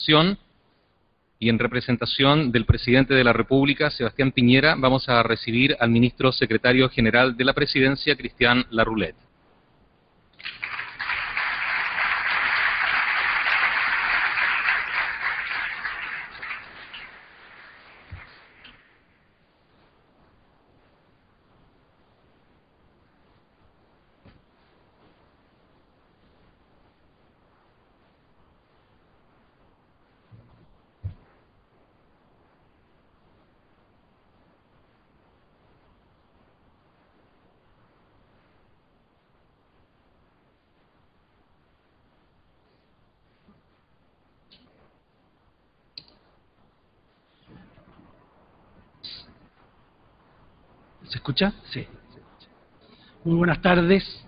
Nación, y en representación del Presidente de la República, Sebastián Piñera, vamos a recibir al Ministro Secretario General de la Presidencia, Cristian Larroulet. ¿Se escucha? Sí. Muy buenas tardes.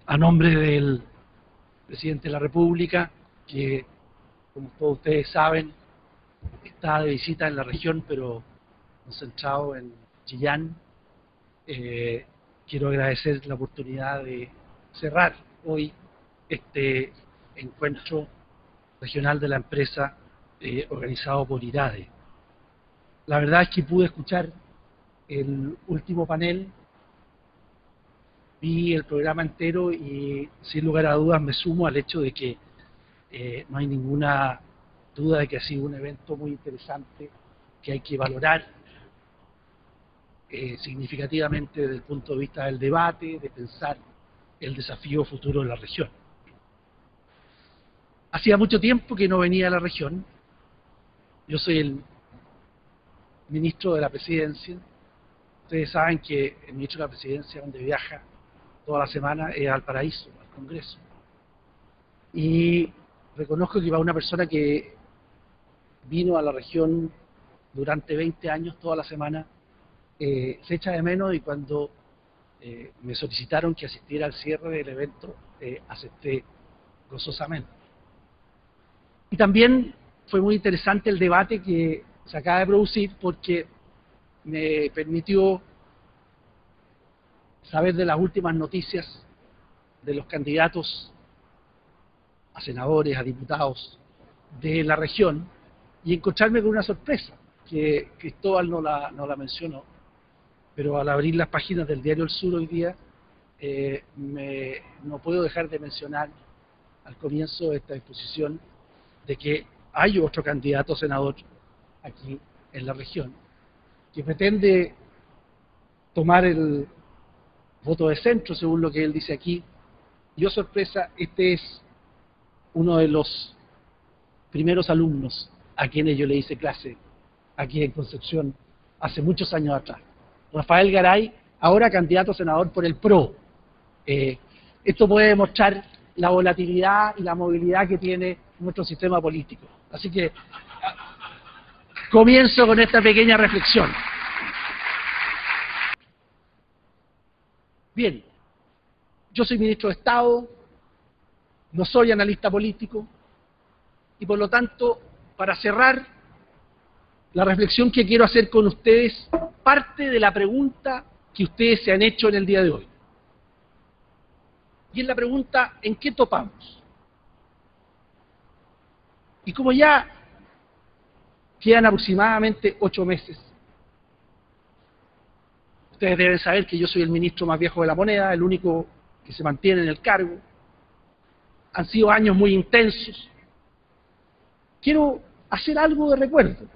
A nombre del Presidente de la República, que, como todos ustedes saben, está de visita en la región, pero concentrado en Chillán, quiero agradecer la oportunidad de cerrar hoy este encuentro regional de la empresa organizado por IRADE. La verdad es que pude escuchar el último panel, vi el programa entero y sin lugar a dudas me sumo al hecho de que no hay ninguna duda de que ha sido un evento muy interesante que hay que valorar significativamente desde el punto de vista del debate, de pensar el desafío futuro de la región. Hacía mucho tiempo que no venía a la región. Yo soy el ministro de la Presidencia. Ustedes saben que el ministro de la Presidencia, donde viaja toda la semana, es al Paraíso, al Congreso. Y reconozco que para una persona que vino a la región durante 20 años, toda la semana, se echa de menos, y cuando me solicitaron que asistiera al cierre del evento, acepté gozosamente. Y también fue muy interesante el debate que se acaba de producir, porque me permitió saber de las últimas noticias de los candidatos a senadores, a diputados de la región, y encontrarme con una sorpresa, que Cristóbal no la mencionó, pero al abrir las páginas del diario El Sur hoy día, no puedo dejar de mencionar al comienzo de esta exposición de que hay otro candidato a senador aquí en la región que pretende tomar el voto de centro, según lo que él dice aquí. Y, oh sorpresa, este es uno de los primeros alumnos a quienes yo le hice clase aquí en Concepción hace muchos años atrás. Rafael Garay, ahora candidato a senador por el PRO. Esto puede demostrar la volatilidad y la movilidad que tiene nuestro sistema político. Así que comienzo con esta pequeña reflexión. Bien, yo soy ministro de Estado, no soy analista político, y por lo tanto, para cerrar, la reflexión que quiero hacer con ustedes parte de la pregunta que ustedes se han hecho en el día de hoy. Y es la pregunta: ¿en qué topamos? Y como ya quedan aproximadamente 8 meses, ustedes deben saber que yo soy el ministro más viejo de la moneda, el único que se mantiene en el cargo. Han sido años muy intensos. Quiero hacer algo de recuerdo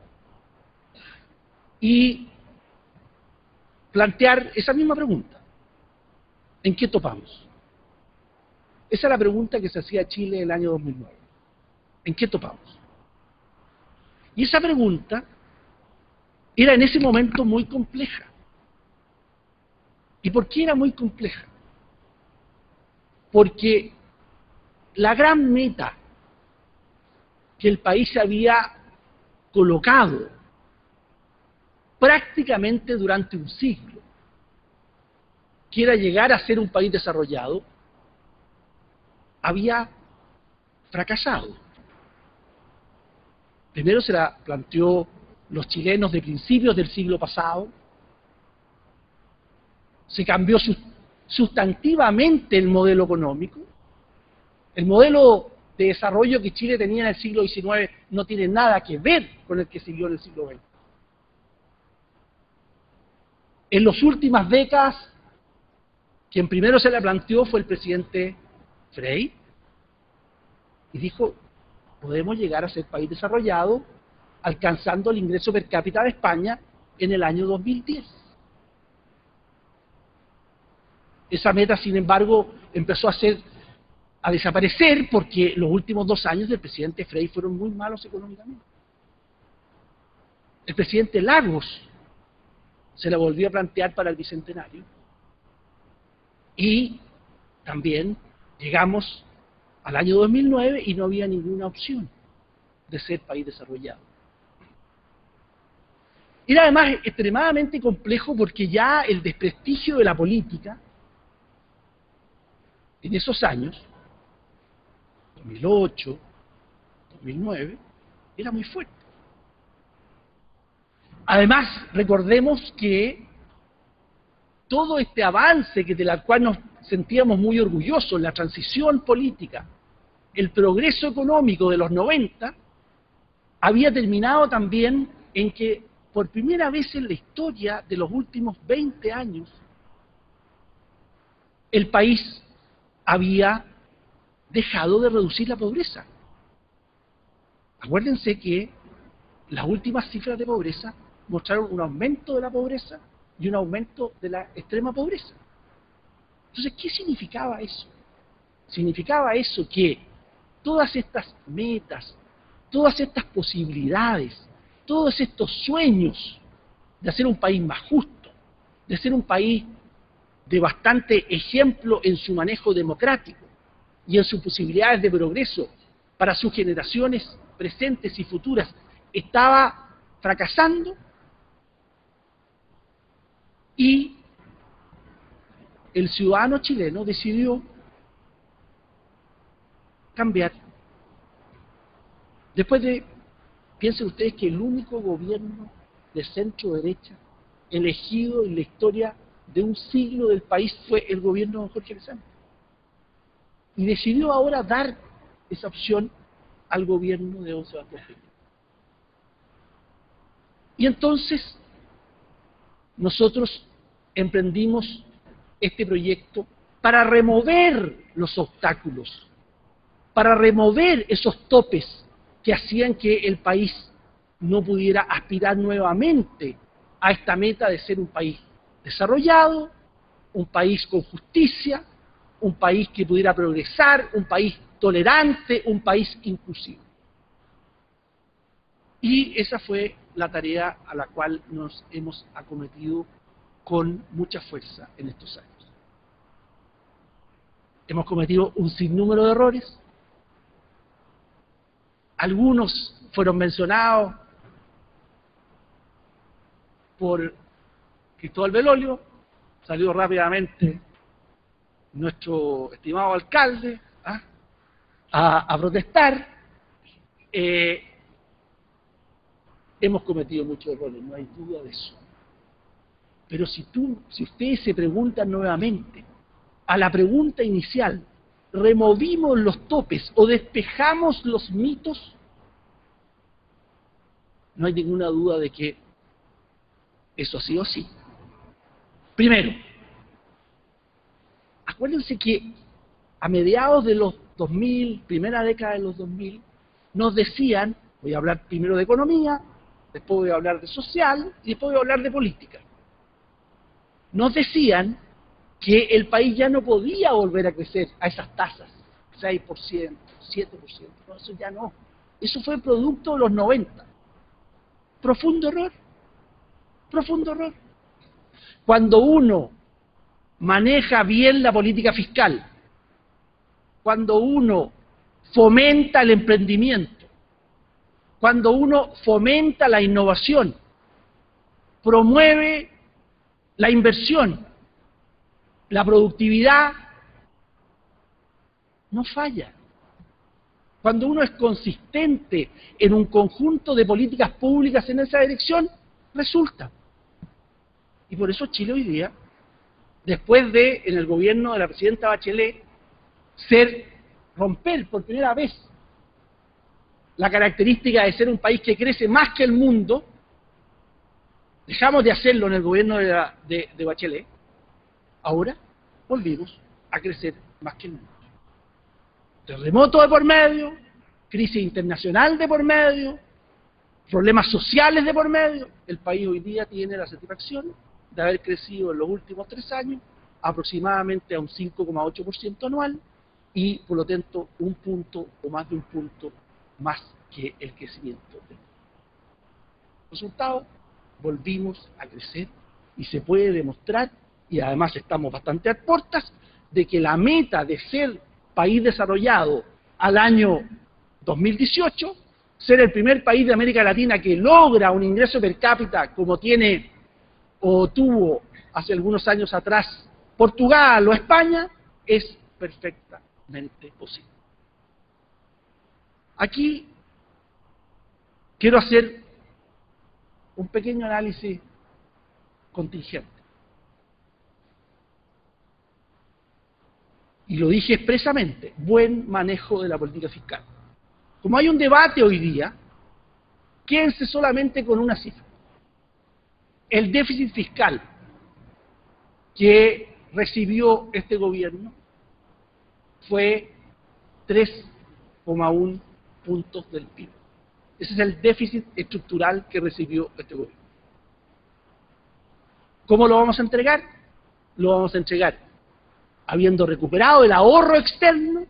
y plantear esa misma pregunta: ¿en qué topamos? Esa es la pregunta que se hacía Chile en el año 2009. ¿En qué topamos? Y esa pregunta era en ese momento muy compleja. ¿Y por qué era muy compleja? Porque la gran meta que el país se había colocado prácticamente durante un siglo, que era llegar a ser un país desarrollado, había fracasado. Primero se la planteó los chilenos de principios del siglo pasado, se cambió sustantivamente el modelo económico, el modelo de desarrollo que Chile tenía en el siglo XIX no tiene nada que ver con el que siguió en el siglo XX. En las últimas décadas, quien primero se la planteó fue el presidente Frei, y dijo, podemos llegar a ser país desarrollado alcanzando el ingreso per cápita de España en el año 2010. Esa meta, sin embargo, empezó a desaparecer porque los últimos 2 años del presidente Frei fueron muy malos económicamente. El presidente Lagos se la volvió a plantear para el Bicentenario y también llegamos al año 2009 y no había ninguna opción de ser país desarrollado. Era además extremadamente complejo porque ya el desprestigio de la política en esos años, 2008, 2009, era muy fuerte. Además, recordemos que todo este avance de la cual nos sentíamos muy orgullosos, la transición política, el progreso económico de los 90, había terminado también en que por primera vez en la historia de los últimos 20 años, el país había dejado de reducir la pobreza. Acuérdense que las últimas cifras de pobreza mostraron un aumento de la pobreza y un aumento de la extrema pobreza. Entonces, ¿qué significaba eso? Significaba eso que todas estas metas, todas estas posibilidades, todos estos sueños de hacer un país más justo, de ser un país de bastante ejemplo en su manejo democrático y en sus posibilidades de progreso para sus generaciones presentes y futuras, estaba fracasando, y el ciudadano chileno decidió cambiar. Después de, piensen ustedes que el único gobierno de centro derecha elegido en la historia de un siglo del país fue el gobierno de don Jorge Alessandri. Y decidió ahora dar esa opción al gobierno de don Sebastián Piñera. Y entonces nosotros emprendimos este proyecto para remover los obstáculos, para remover esos topes que hacían que el país no pudiera aspirar nuevamente a esta meta de ser un país desarrollado, un país con justicia, un país que pudiera progresar, un país tolerante, un país inclusivo. Y esa fue la tarea a la cual nos hemos acometido con mucha fuerza en estos años. Hemos cometido un sinnúmero de errores. Algunos fueron mencionados por Cristóbal Belolio, salió rápidamente nuestro estimado alcalde a protestar. Hemos cometido muchos errores, no hay duda de eso. Pero si ustedes se preguntan nuevamente, a la pregunta inicial, ¿removimos los topes o despejamos los mitos? No hay ninguna duda de que eso ha sido así. Primero, acuérdense que a mediados de los 2000, primera década de los 2000, nos decían, voy a hablar primero de economía, después voy a hablar de social y después voy a hablar de política. Nos decían que el país ya no podía volver a crecer a esas tasas, 6%, 7%, no, eso ya no. Eso fue producto de los 90. Profundo error, profundo error. Cuando uno maneja bien la política fiscal, cuando uno fomenta el emprendimiento, cuando uno fomenta la innovación, promueve la inversión, la productividad, no falla. Cuando uno es consistente en un conjunto de políticas públicas en esa dirección, resulta. Y por eso Chile hoy día, después de, en el gobierno de la presidenta Bachelet, ser romper por primera vez la característica de ser un país que crece más que el mundo. Dejamos de hacerlo en el gobierno de Bachelet. Ahora volvimos a crecer más que el mundo. Terremoto de por medio, crisis internacional de por medio, problemas sociales de por medio. El país hoy día tiene la satisfacción de haber crecido en los últimos 3 años aproximadamente a un 5,8% anual y por lo tanto un punto o más de un punto más que el crecimiento del mundo. Resultado, volvimos a crecer y se puede demostrar, y además estamos bastante a puertas, de que la meta de ser país desarrollado al año 2018, ser el primer país de América Latina que logra un ingreso per cápita como tiene o tuvo hace algunos años atrás Portugal o España, es perfectamente posible. Aquí quiero hacer un pequeño análisis contingente. Y lo dije expresamente, buen manejo de la política fiscal. Como hay un debate hoy día, quédense solamente con una cifra. El déficit fiscal que recibió este gobierno fue 3,1 puntos del PIB. Ese es el déficit estructural que recibió este gobierno. ¿Cómo lo vamos a entregar? Lo vamos a entregar habiendo recuperado el ahorro externo,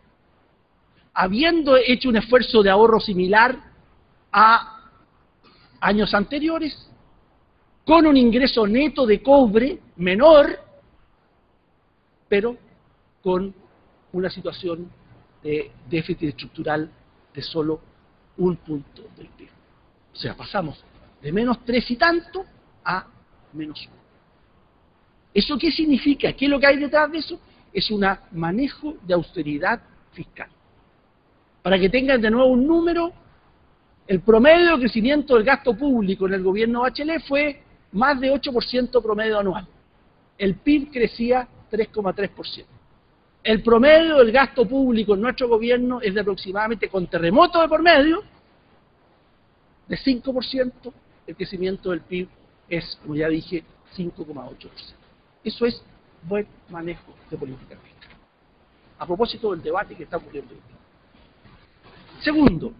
habiendo hecho un esfuerzo de ahorro similar a años anteriores, con un ingreso neto de cobre menor, pero con una situación de déficit estructural de solo un punto del PIB. O sea, pasamos de menos 3 y tanto a menos 1. ¿Eso qué significa? ¿Qué es lo que hay detrás de eso? Es un manejo de austeridad fiscal. Para que tengan de nuevo un número, el promedio de crecimiento del gasto público en el gobierno Bachelet fue más de 8% promedio anual. El PIB crecía 3,3%. El promedio del gasto público en nuestro gobierno es de aproximadamente, con terremoto de por medio, de 5%. El crecimiento del PIB es, como ya dije, 5,8%. Eso es buen manejo de política fiscal. A propósito del debate que está ocurriendo hoy. Segundo,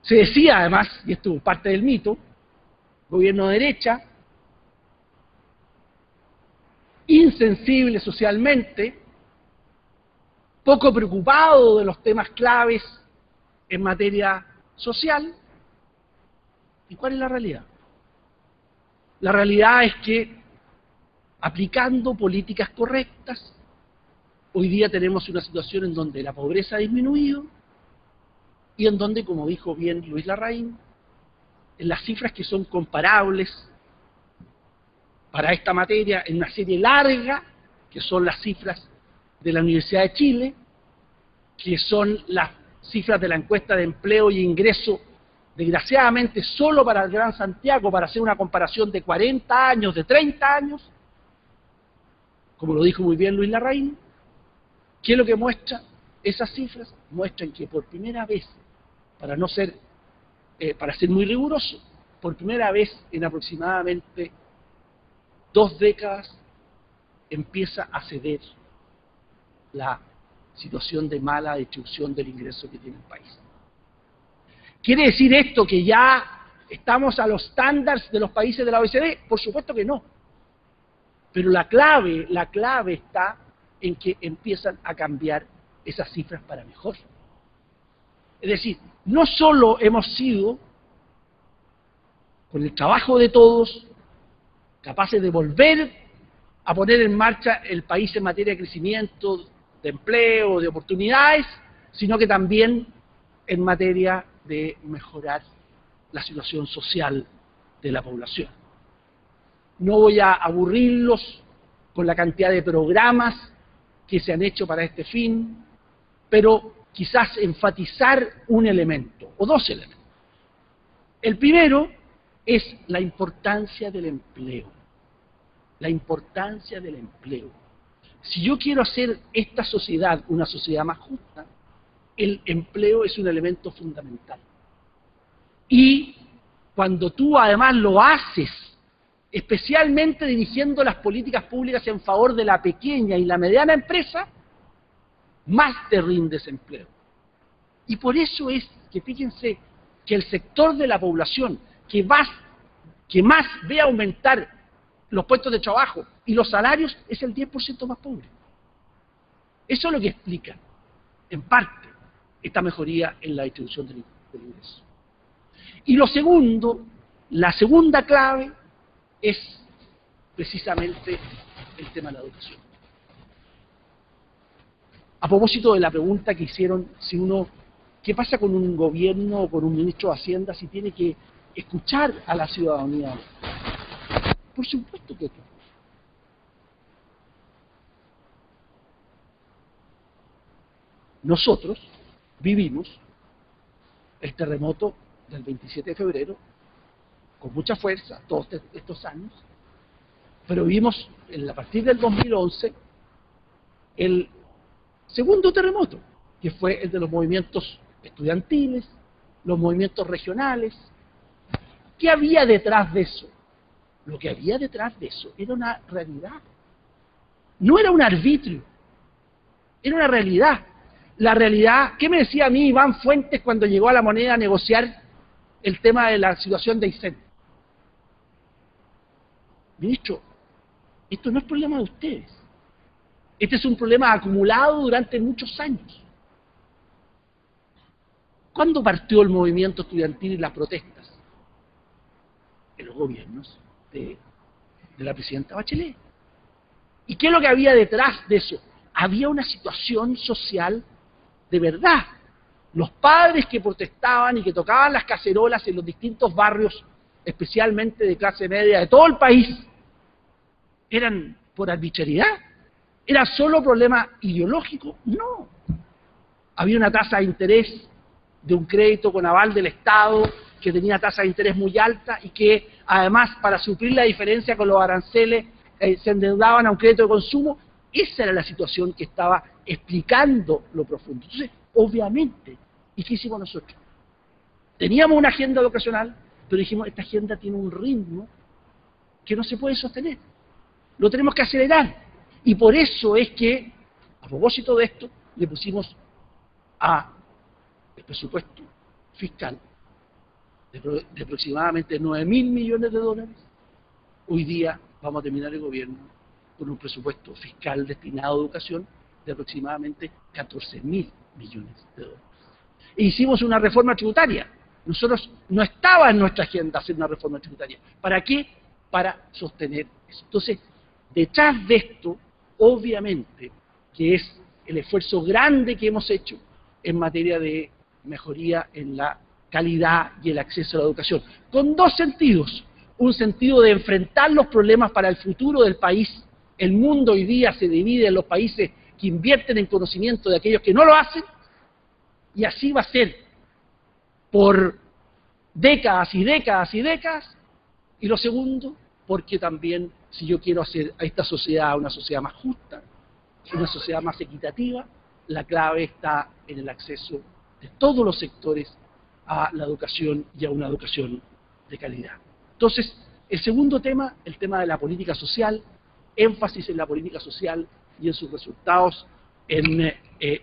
se decía además, y esto es parte del mito, gobierno de derecha, insensible socialmente, poco preocupado de los temas claves en materia social. ¿Y cuál es la realidad? La realidad es que, aplicando políticas correctas, hoy día tenemos una situación en donde la pobreza ha disminuido y en donde, como dijo bien Luis Larraín, en las cifras que son comparables para esta materia, en una serie larga, que son las cifras de la Universidad de Chile, que son las cifras de la encuesta de empleo y ingreso, desgraciadamente solo para el Gran Santiago, para hacer una comparación de 40 años, de 30 años, como lo dijo muy bien Luis Larraín. ¿Qué es lo que muestra? Esas cifras muestran que por primera vez, para ser muy riguroso, por primera vez en aproximadamente 2 décadas empieza a ceder la situación de mala distribución del ingreso que tiene el país. ¿Quiere decir esto que ya estamos a los estándares de los países de la OECD? Por supuesto que no. Pero la clave está en que empiezan a cambiar esas cifras para mejor. Es decir, no solo hemos sido, con el trabajo de todos, capaces de volver a poner en marcha el país en materia de crecimiento, de empleo, de oportunidades, sino que también en materia de mejorar la situación social de la población. No voy a aburrirlos con la cantidad de programas que se han hecho para este fin, pero quizás enfatizar un elemento, o 2 elementos. El primero es la importancia del empleo. La importancia del empleo. si yo quiero hacer esta sociedad una sociedad más justa, el empleo es un elemento fundamental. Y cuando tú además lo haces, especialmente dirigiendo las políticas públicas en favor de la pequeña y la mediana empresa, más te rinde ese empleo. Y por eso es que fíjense que el sector de la población que más ve aumentar los puestos de trabajo y los salarios es el 10% más pobre. Eso es lo que explica, en parte, esta mejoría en la distribución del ingreso. Y lo segundo, la segunda clave es precisamente el tema de la educación. A propósito de la pregunta que hicieron, ¿qué pasa con un gobierno o con un ministro de Hacienda si tiene que escuchar a la ciudadanía? Por supuesto que no. Nosotros vivimos el terremoto del 27 de febrero con mucha fuerza todos estos años, pero vimos a partir del 2011 el segundo terremoto, que fue el de los movimientos estudiantiles, los movimientos regionales. ¿Qué había detrás de eso? Lo que había detrás de eso era una realidad. No era un arbitrio, era una realidad. La realidad, ¿qué me decía a mí Iván Fuentes cuando llegó a La Moneda a negociar el tema de la situación de Aysén? Ministro, esto no es problema de ustedes. Este es un problema acumulado durante muchos años. ¿Cuándo partió el movimiento estudiantil y las protestas? En los gobiernos de la presidenta Bachelet. ¿Y qué es lo que había detrás de eso? Había una situación social de verdad. Los padres que protestaban y que tocaban las cacerolas en los distintos barrios, especialmente de clase media de todo el país, ¿eran por arbitrariedad? ¿Era solo problema ideológico? No. Había una tasa de interés de un crédito con aval del Estado que tenía tasa de interés muy alta y que además para suplir la diferencia con los aranceles se endeudaban a un crédito de consumo. Esa era la situación que estaba explicando lo profundo. Entonces, obviamente, ¿y qué hicimos nosotros? Teníamos una agenda educacional, pero dijimos, esta agenda tiene un ritmo que no se puede sostener. Lo tenemos que acelerar. Y por eso es que, a propósito de esto, le pusimos el presupuesto fiscal de aproximadamente 9.000 millones de dólares. Hoy día vamos a terminar el gobierno con un presupuesto fiscal destinado a educación de aproximadamente 14.000 millones de dólares. E hicimos una reforma tributaria. Nosotros no estaba en nuestra agenda hacer una reforma tributaria. ¿Para qué? Para sostener eso. Entonces, detrás de esto, obviamente, que es el esfuerzo grande que hemos hecho en materia de mejoría en la calidad y el acceso a la educación, con dos sentidos. Un sentido de enfrentar los problemas para el futuro del país. El mundo hoy día se divide en los países que invierten en conocimiento de aquellos que no lo hacen, y así va a ser por décadas y décadas y décadas. Y lo segundo, porque también si yo quiero hacer a esta sociedad una sociedad más justa, una sociedad más equitativa, la clave está en el acceso de todos los sectores a la educación y a una educación de calidad. Entonces, el segundo tema, el tema de la política social, énfasis en la política social y en sus resultados,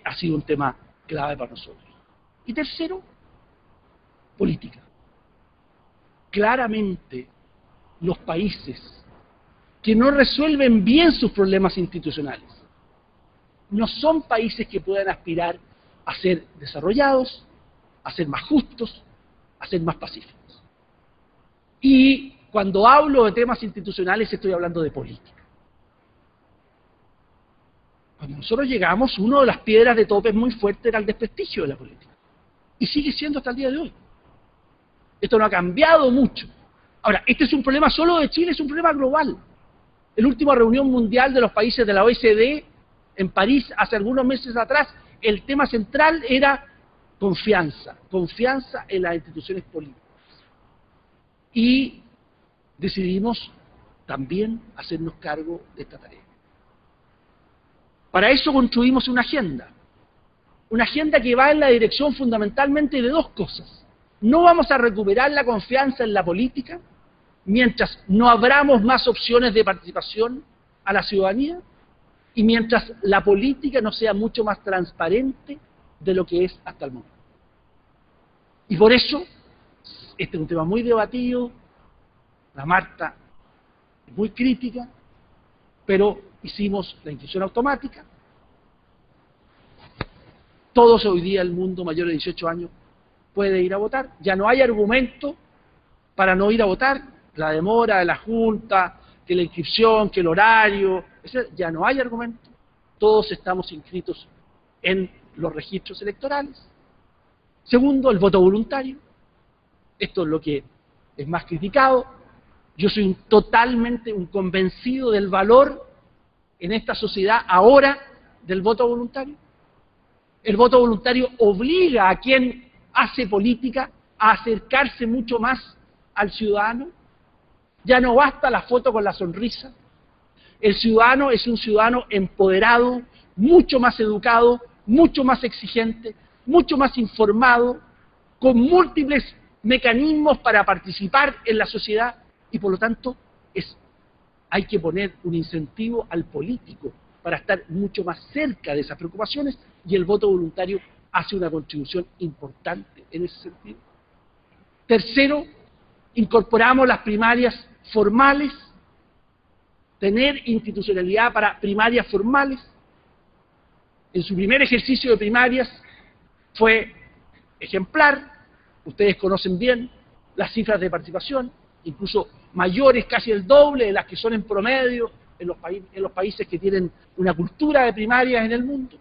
ha sido un tema clave para nosotros. Y tercero, política. Claramente, los países que no resuelven bien sus problemas institucionales no son países que puedan aspirar a ser desarrollados, a ser más justos, a ser más pacíficos. Y cuando hablo de temas institucionales estoy hablando de política. Cuando nosotros llegamos, una de las piedras de tope muy fuerte era el desprestigio de la política. Y sigue siendo hasta el día de hoy. Esto no ha cambiado mucho. Ahora, este es un problema solo de Chile, es un problema global. En la última reunión mundial de los países de la OECD, en París, hace algunos meses atrás, el tema central era confianza en las instituciones políticas. Y decidimos también hacernos cargo de esta tarea. Para eso construimos una agenda que va en la dirección fundamentalmente de dos cosas. No vamos a recuperar la confianza en la política mientras no abramos más opciones de participación a la ciudadanía y mientras la política no sea mucho más transparente de lo que es hasta el momento. Y por eso, este es un tema muy debatido, la Marta es muy crítica, pero hicimos la inscripción automática. Todos hoy día el mundo mayor de 18 años puede ir a votar. Ya no hay argumento para no ir a votar. La demora de la Junta, que la inscripción, que el horario, etc. Ya no hay argumento. Todos estamos inscritos en los registros electorales. Segundo, el voto voluntario. Esto es lo que es más criticado. Yo soy totalmente un convencido del valor en esta sociedad ahora del voto voluntario. El voto voluntario obliga a quien hace política a acercarse mucho más al ciudadano. Ya no basta la foto con la sonrisa. El ciudadano es un ciudadano empoderado, mucho más educado, mucho más exigente, mucho más informado, con múltiples mecanismos para participar en la sociedad y por lo tanto hay que poner un incentivo al político para estar mucho más cerca de esas preocupaciones y el voto voluntario hace una contribución importante en ese sentido. Tercero, incorporamos las primarias formales, tener institucionalidad para primarias formales. En su primer ejercicio de primarias fue ejemplar, ustedes conocen bien las cifras de participación, incluso mayores, casi el doble de las que son en promedio en los países que tienen una cultura de primarias en el mundo.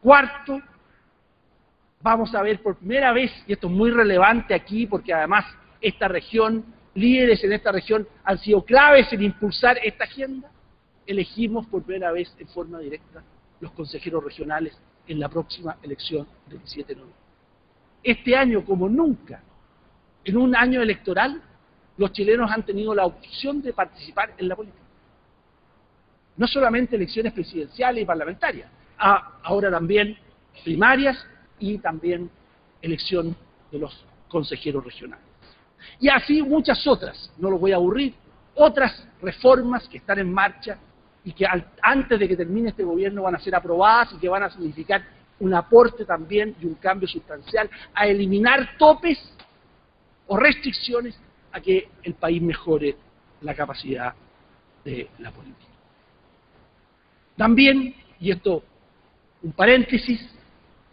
Cuarto, vamos a ver por primera vez, y esto es muy relevante aquí porque además esta región, líderes en esta región han sido claves en impulsar esta agenda, elegimos por primera vez en forma directa los consejeros regionales en la próxima elección del 17 de noviembre. Este año, como nunca, en un año electoral, los chilenos han tenido la opción de participar en la política. No solamente elecciones presidenciales y parlamentarias, ahora también primarias y también elección de los consejeros regionales. Y así muchas otras, no los voy a aburrir, otras reformas que están en marcha y que antes de que termine este gobierno van a ser aprobadas y que van a significar un aporte también y un cambio sustancial a eliminar topes o restricciones a que el país mejore la capacidad de la política. También, y esto un paréntesis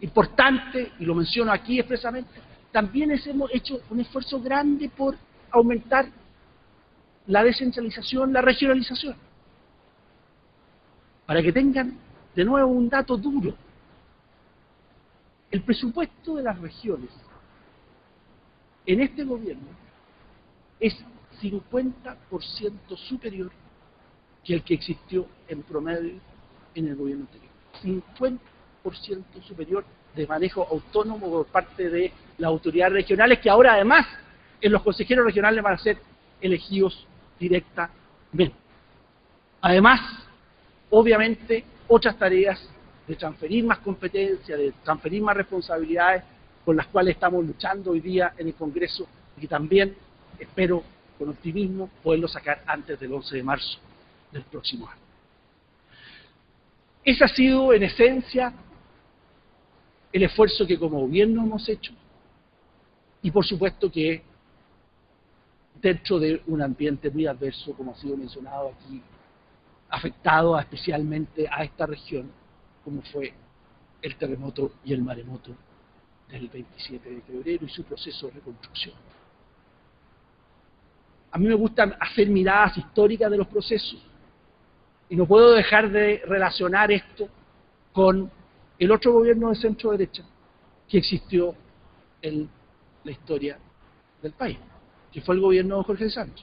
importante, y lo menciono aquí expresamente, también hemos hecho un esfuerzo grande por aumentar la descentralización, la regionalización. Para que tengan de nuevo un dato duro, el presupuesto de las regiones en este gobierno es 50% superior que el que existió en promedio en el gobierno anterior. 50% superior de manejo autónomo por parte de las autoridades regionales, que ahora además en los consejeros regionales van a ser elegidos directamente. Además, obviamente, otras tareas de transferir más competencia, de transferir más responsabilidades, con las cuales estamos luchando hoy día en el Congreso y que también espero con optimismo poderlo sacar antes del 11 de marzo del próximo año. Ese ha sido en esencia el esfuerzo que como gobierno hemos hecho y por supuesto que dentro de un ambiente muy adverso, como ha sido mencionado aquí, afectado especialmente a esta región, como fue el terremoto y el maremoto del 27 de febrero y su proceso de reconstrucción. A mí me gusta hacer miradas históricas de los procesos y no puedo dejar de relacionar esto con el otro gobierno de centro derecha que existió en la historia del país, que fue el gobierno de don Jorge Alessandri.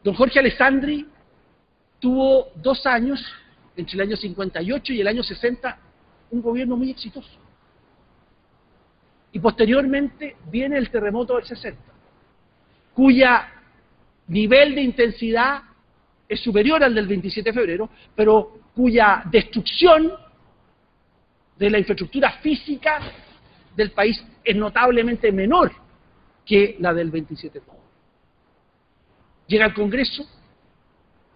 Don Jorge Alessandri tuvo 2 años, entre el año 58 y el año 60, un gobierno muy exitoso. Y posteriormente viene el terremoto del 60, cuya nivel de intensidad es superior al del 27 de febrero, pero cuya destrucción de la infraestructura física del país es notablemente menor que la del 27 de febrero. Llega al Congreso,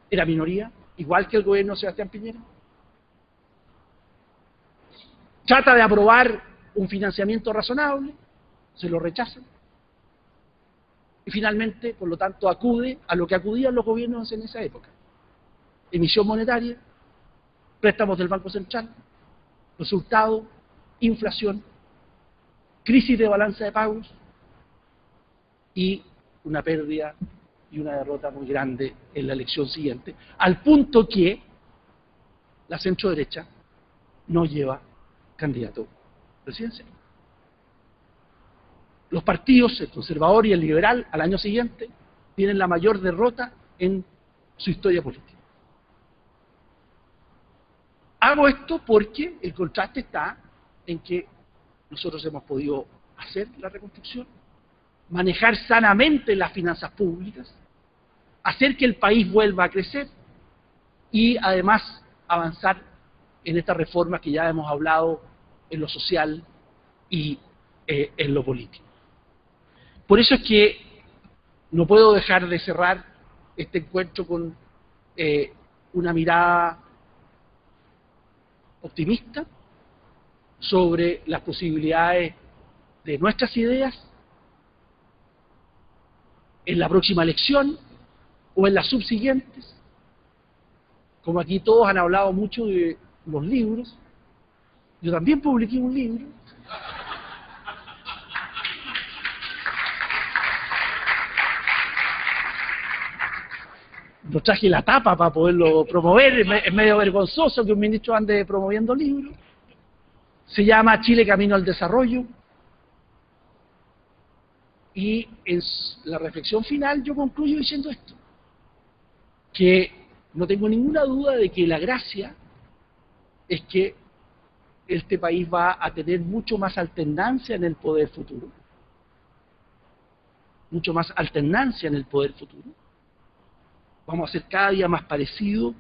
era minoría, igual que el gobierno de Sebastián Piñera. Trata de aprobar un financiamiento razonable, se lo rechazan. Y finalmente, por lo tanto, acude a lo que acudían los gobiernos en esa época. Emisión monetaria, préstamos del Banco Central, resultado, inflación, crisis de balanza de pagos y una pérdida y una derrota muy grande en la elección siguiente, al punto que la centroderecha no lleva candidato presidencial. Los partidos, el conservador y el liberal, al año siguiente, tienen la mayor derrota en su historia política. Hago esto porque el contraste está en que nosotros hemos podido hacer la reconstrucción, manejar sanamente las finanzas públicas, hacer que el país vuelva a crecer y además avanzar en estas reformas que ya hemos hablado en lo social y en lo político. Por eso es que no puedo dejar de cerrar este encuentro con una mirada optimista sobre las posibilidades de nuestras ideas en la próxima elección o en las subsiguientes. Como aquí todos han hablado mucho de los libros, yo también publiqué un libro. No traje la tapa para poderlo promover, es medio vergonzoso que un ministro ande promoviendo libros. Se llama Chile Camino al Desarrollo. Y en la reflexión final yo concluyo diciendo esto, que no tengo ninguna duda de que la gracia es que este país va a tener mucho más alternancia en el poder futuro, mucho más alternancia en el poder futuro. Vamos a ser cada día más parecidos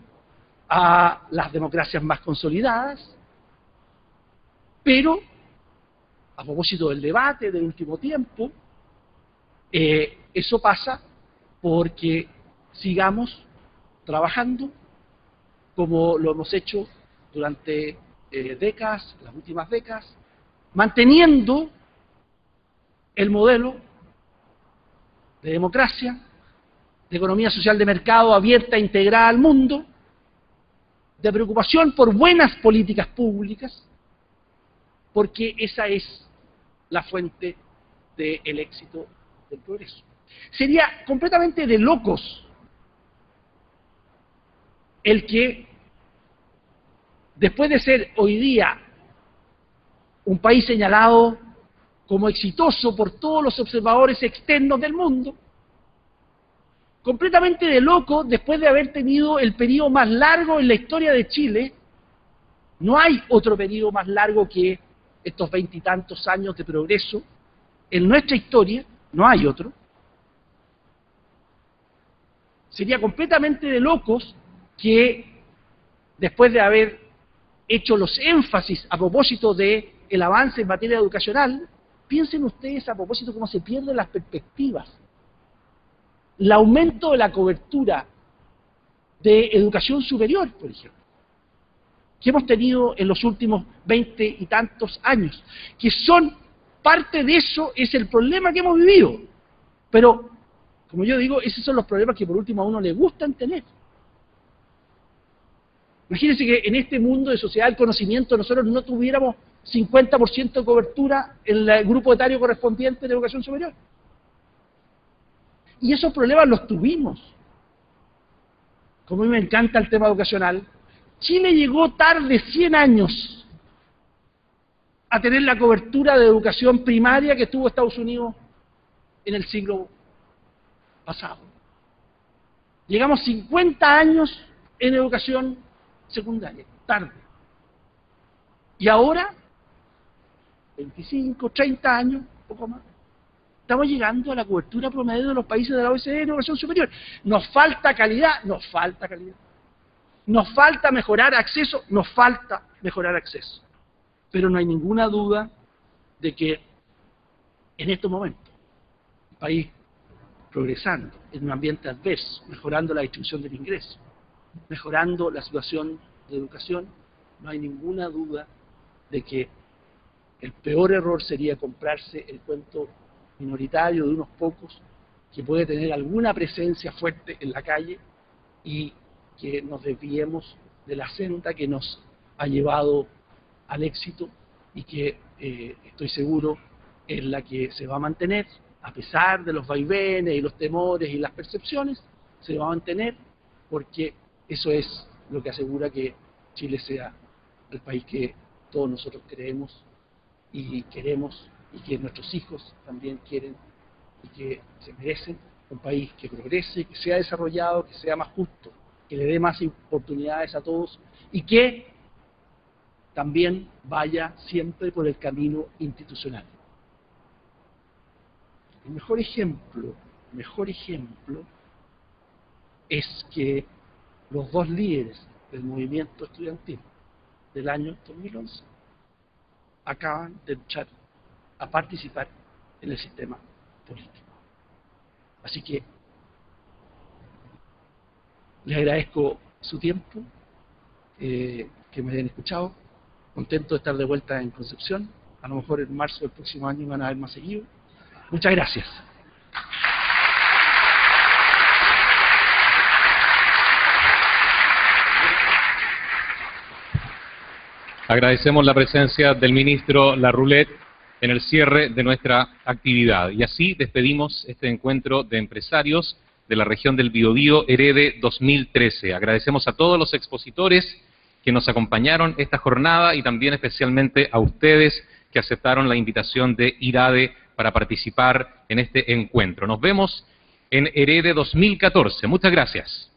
a las democracias más consolidadas, pero a propósito del debate del último tiempo, eso pasa porque sigamos trabajando como lo hemos hecho durante décadas, las últimas décadas, manteniendo el modelo de democracia, de economía social de mercado abierta e integrada al mundo, de preocupación por buenas políticas públicas, porque esa es la fuente del éxito del progreso. Sería completamente de locos el que, después de ser hoy día un país señalado como exitoso por todos los observadores externos del mundo, completamente de loco, después de haber tenido el periodo más largo en la historia de Chile, no hay otro periodo más largo que estos 20 y tantos años de progreso en nuestra historia, no hay otro. Sería completamente de locos que, después de haber hecho los énfasis a propósito del avance en materia educacional, piensen ustedes a propósito cómo se pierden las perspectivas. El aumento de la cobertura de educación superior, por ejemplo, que hemos tenido en los últimos 20 y tantos años, que son parte de eso, es el problema que hemos vivido. Pero, como yo digo, esos son los problemas que por último a uno le gustan tener. Imagínense que en este mundo de sociedad del conocimiento nosotros no tuviéramos 50% de cobertura en el grupo etario correspondiente de educación superior. Y esos problemas los tuvimos. Como a mí me encanta el tema educacional, Chile llegó tarde 100 años a tener la cobertura de educación primaria que tuvo Estados Unidos en el siglo pasado. Llegamos 50 años en educación secundaria, tarde. Y ahora, 25, 30 años, poco más, estamos llegando a la cobertura promedio de los países de la OECD de educación superior. Nos falta calidad, nos falta calidad. Nos falta mejorar acceso, nos falta mejorar acceso. Pero no hay ninguna duda de que en estos momentos, el país progresando en un ambiente adverso, mejorando la distribución del ingreso, mejorando la situación de educación, no hay ninguna duda de que el peor error sería comprarse el cuento minoritario de unos pocos que puede tener alguna presencia fuerte en la calle y que nos desviemos de la senda que nos ha llevado al éxito y que estoy seguro es la que se va a mantener, a pesar de los vaivenes y los temores y las percepciones, se va a mantener porque eso es lo que asegura que Chile sea el país que todos nosotros creemos y queremos y que nuestros hijos también quieren y que se merecen, un país que progrese, que sea desarrollado, que sea más justo, que le dé más oportunidades a todos y que también vaya siempre por el camino institucional. El mejor ejemplo es que los dos líderes del movimiento estudiantil del año 2011 acaban de luchar a participar en el sistema político. Así que les agradezco su tiempo, que me hayan escuchado, contento de estar de vuelta en Concepción, a lo mejor en marzo del próximo año van a ver más seguido. Muchas gracias. Agradecemos la presencia del ministro Larroulet en el cierre de nuestra actividad. Y así despedimos este encuentro de empresarios de la región del Biobío Herede 2013. Agradecemos a todos los expositores que nos acompañaron esta jornada y también especialmente a ustedes que aceptaron la invitación de IRADE para participar en este encuentro. Nos vemos en Herede 2014. Muchas gracias.